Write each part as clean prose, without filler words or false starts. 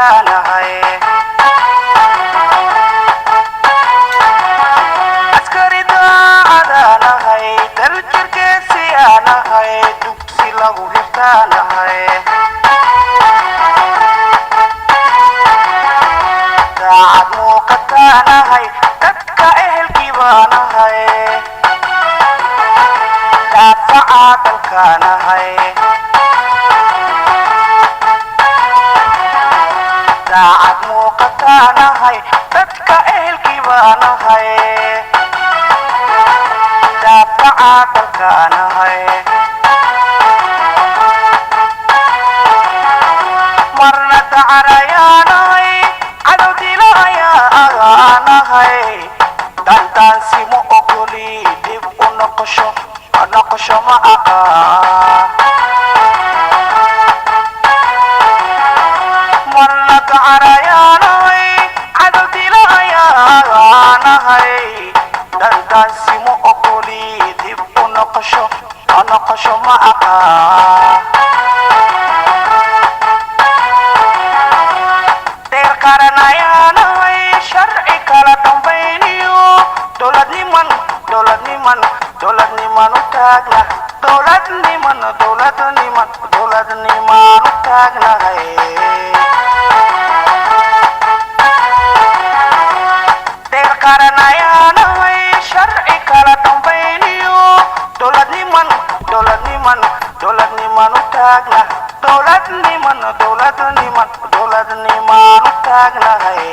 muuqataanahay askari daacadaanahay daljirgeesiyaanahay dugsi lagu hirtaanahay daacad muuqataanahay dadka ehelkii baanahay daafaca dalkaanahay daacad muuqataanahay dadka ehelkii baanahay daafaca dalkaanahay marna dacarayaanahay cadow dilayaanahay dantaansi ma ogoli dib u noqosho ma aqaan marna dacarayaanahay cadow dilayaanahay dantaansi ma ogoli dib u noqosho ma aqaan deer qaranayaanahay sharci kala dambayniyo dowladniman u taagna dowladniman u taagnahay deer qaranayaanahay sharci kala dambayniyo dowladniman u taagna dowladniman u taagnahay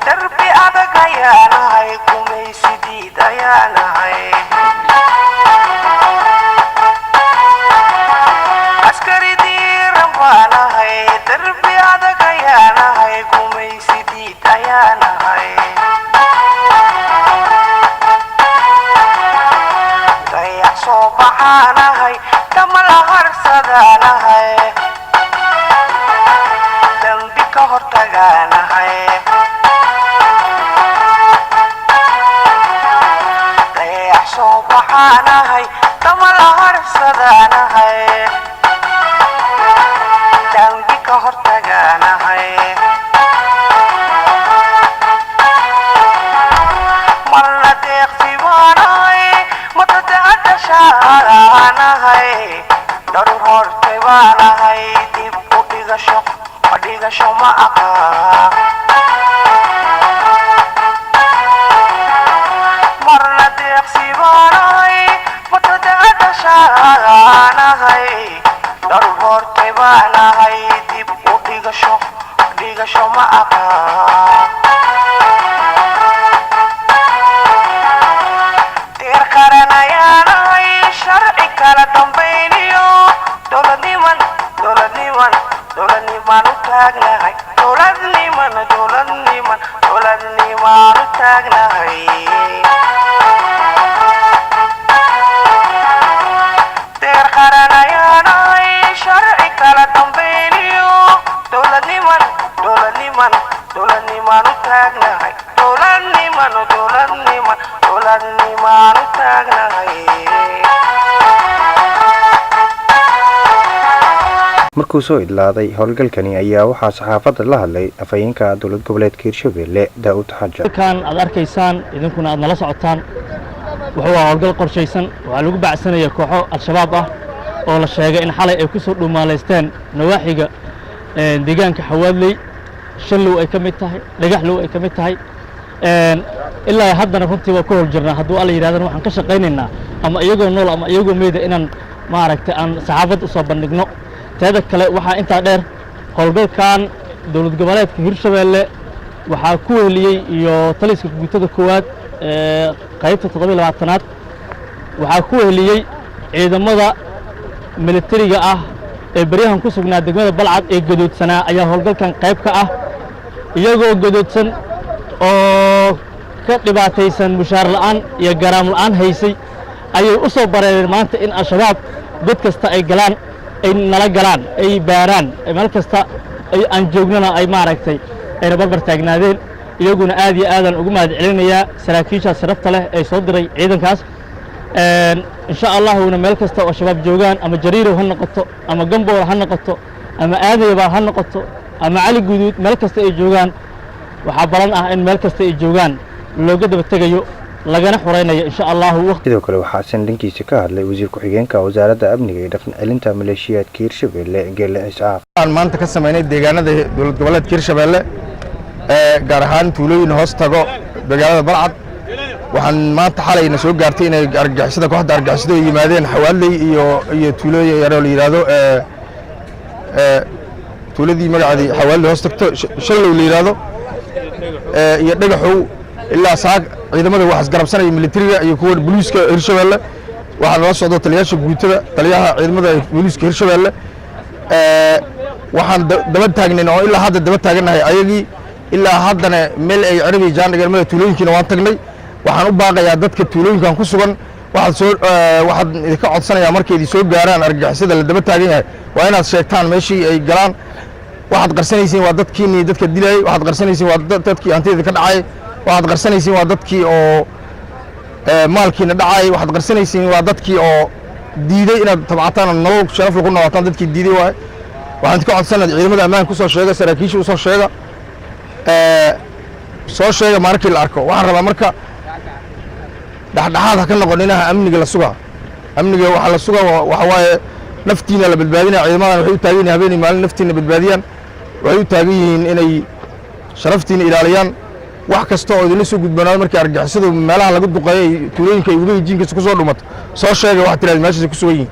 darbi adag ayaanahay gumaysidiid ayaanahay askari diiran baanahay darbi adag ayaanahay gumaysidiid ayaanahay dayax soo baxaanahay kama la harsadaanahay dambi ka hortagaanahay soo baxaanahay kama la harsadaanahay dambi ka hortagaanahay marna deeqsi baanahay matadacadashaanahay darur hortay baanahay dib u dhigasho ma aqaan marna deeqsi baanahay matadacadashaanahay darur hortay baanahay dib u dhigasho ma aqaan deer qaranayaanahay sharci kala dambayniyo dowladniman u taagnahay dowladniman u taagnahay deer qaranayaanahay sharci kala dambayniyo dowladniman u taagnahay dowladniman u taagnahay markuu soo idlaaday howlgalkani ayaa waxaa saxaafadda la hadlay afhayeenka dowlad goboleedka Hirshabelle Daawud Xaja kan aad arkaysaan idinkuna aad nala socotaan wuxuu howlgal qorshaysan waxa lagu bacsanaya kooxo al-shabaab ah oo la sheegay in xalay ay ku soo dhuumaaleysteen nawaaxiga deegaanka Xawaadley shallow ay kamid tahay dhagaxlow ay kamid tahay ilaa haddana runtii waa ku hor jirnaa hadduu alla yiraahdo waxaan ka shaqaynaynaa ama iyagoo nool ama iyagoo meeda inaan maaragtay aan saxaafadda u soo bandhigno teeda kale waxaa intaa dheer howlgalkan dowlad goboleedka Hirshabelle waxaa ku weeliyay iyo taliska guutada koowaad qaybta 27aad waxaa ku weeliyay ciidamada militariga ah ee baryahan ku sugnaa degmada balcad ee gadoodsanaa ayaa howlgalkan qayb ka ah iyagoo gadoodsan oo ka dhibaataysan mushaar la'aan iyo garaam la'aan haysay ayay u soo bareereen maanta in al-shabaab god kasta ay galaan ay nala galaan ay baaraan meel kasta ay aan joognana ay maaragtay ayna barbar taagnaadeen iyaguna aad iyo aadaan ugu mahad celinayaa saraakiisha sharafta leh ee soo diray ciidankaas insha allahuna meel kasta oo shabaab joogaan ama jariirow ha noqoto ama gambool ha noqoto ama aadaybaal ha noqoto ama cali guduud meel kasta ay joogaan waxaa balan ah in meel kasta ay joogaan looga daba tegayo lagana xuraynayo insha allahu sidoo kale waxaa asan dhankiisa ka hadlay wasiir ku-xigeenka wasaaradda amniga iyo dhaqan celinta maleeshiyaadka hirshabeelle geelle iscaaf aan maanta ka samaynay deegaanada dowlad goboleedka hirshabeelle gaar ahaan tuulooyin hoos tago deegaanada balcad waxaan maanta xalayna soo gaartay inay argagixisada kooxda argagixisada ay yimaadeen xawaaley iyo tuulooyin yaroo la yidhaahdo tuuladii magaceedii xawaaley hoos tagto shallow la yidhaahdo iyo dhagaxow ilaa saag ciidamada wax isgarabsanaya militariga iyo kuwa booliiska hirshabeelle waxaa nala socdo taliyaasha guutada taliyaha ciidamada booliiska hirshabeelle waxaan daba taagnayn oo ilaa hadda daba taagannahay ayagii ilaa haddana meel ay carabi jaandhigan meel tuulooyinkiina waan tagnay waxaan u baaqayaa dadka tuulooyinkan ku sugan waxaad idinka codsanayaa markay idin soo gaaraan argagixisada la daba taagan yahay waa inaad sheegtaan meeshii ay galaan waxaad qarsanaysiin waa dadkiinii dadka dilayay waxaad qarsanaysiin waa dadkii hantida ka dhacay waxaad qarsanaysiin waa dadkii oo maalkiina dhacay waxaad qarsanaysiin waa dadkii oo diiday inaad tabcataan nolol sharaf lagu noqotaan dadkii diiday waay waxaan ka codsanayaa ciidamada ammaanka kusoo sheega saraakiisha usoo sheega soo sheega markii la arko waxaan rabaa marka dhexdhexaad ha ka noqon inaha amniga la sugaa amniga waxa la sugaa waxa waaye naftiina la badbaadinaya ciidamadan waxay u taagan yihiin habeenii maalin naftiina badbaadiyaan waxay u taagan yihiin inay sharaftiina ilaaliyaan wax kasta oo idinla soo gudbanaado markii argagixisadu meelaha laga duqeeyay tuulooyinka ay uga jiinkiisa ku soo dhumato soo sheega waxaad tiraahdaa meeshaas ku sugan yihiin